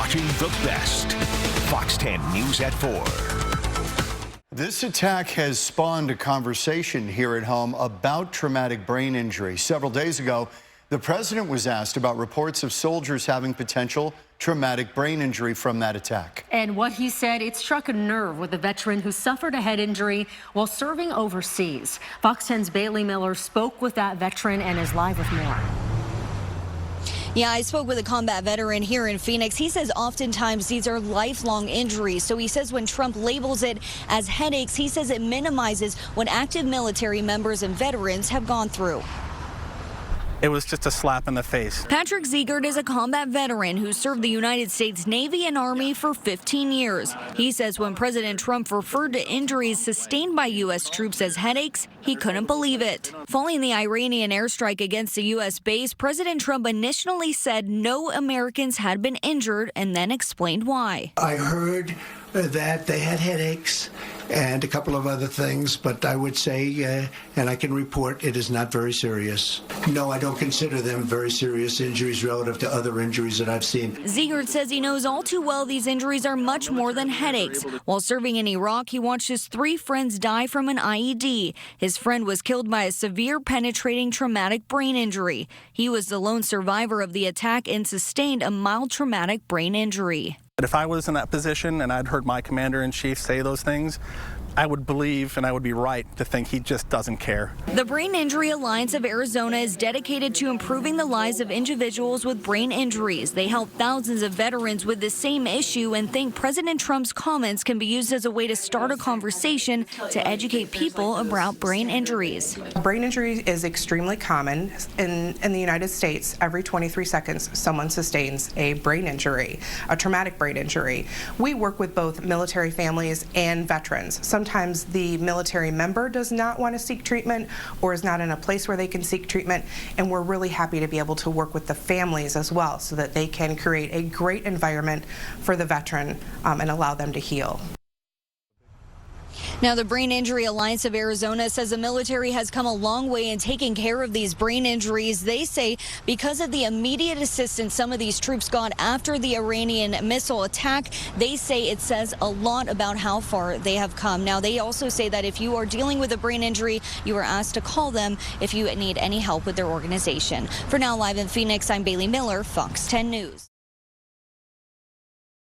watching the best. Fox 10 News at 4. This attack has spawned a conversation here at home about traumatic brain injury. Several days ago, the president was asked about reports of soldiers having potential traumatic brain injury from that attack. And what he said, it struck a nerve with a veteran who suffered a head injury while serving overseas. Fox 10's Bailey Miller spoke with that veteran and is live with more. Yeah, I spoke with a combat veteran here in Phoenix. He says oftentimes these are lifelong injuries. So he says when Trump labels it as headaches, he says it minimizes what active military members and veterans have gone through. It was just a slap in the face. Patrick Ziegert is a combat veteran who served the United States Navy and Army for 15 years. He says when President Trump referred to injuries sustained by U.S. troops as headaches, he couldn't believe it. Following the Iranian airstrike against the U.S. base, President Trump initially said no Americans had been injured and then explained why. I heard that they had headaches and a couple of other things, but I would say, and I can report, it is not very serious. No, I don't consider them very serious injuries relative to other injuries that I've seen. Ziegert says he knows all too well these injuries are much more than headaches. While serving in Iraq, he watched his 3 friends die from an IED. His friend was killed by a severe penetrating traumatic brain injury. He was the lone survivor of the attack and sustained a mild traumatic brain injury. But if I was in that position and I'd heard my commander-in-chief say those things, I would believe and I would be right to think he just doesn't care. The Brain Injury Alliance of Arizona is dedicated to improving the lives of individuals with brain injuries. They help thousands of veterans with the same issue and think President Trump's comments can be used as a way to start a conversation to educate people about brain injuries. Brain injury is extremely common. In the United States, every 23 seconds, someone sustains a brain injury, a traumatic brain injury. We work with both military families and veterans. Sometimes the military member does not want to seek treatment or is not in a place where they can seek treatment, and we're really happy to be able to work with the families as well so that they can create a great environment for the veteran and allow them to heal. Now, the Brain Injury Alliance of Arizona says the military has come a long way in taking care of these brain injuries. They say because of the immediate assistance some of these troops got after the Iranian missile attack, they say it says a lot about how far they have come. Now, they also say that if you are dealing with a brain injury, you are asked to call them if you need any help with their organization. For now, live in Phoenix, I'm Bailey Miller, Fox 10 News.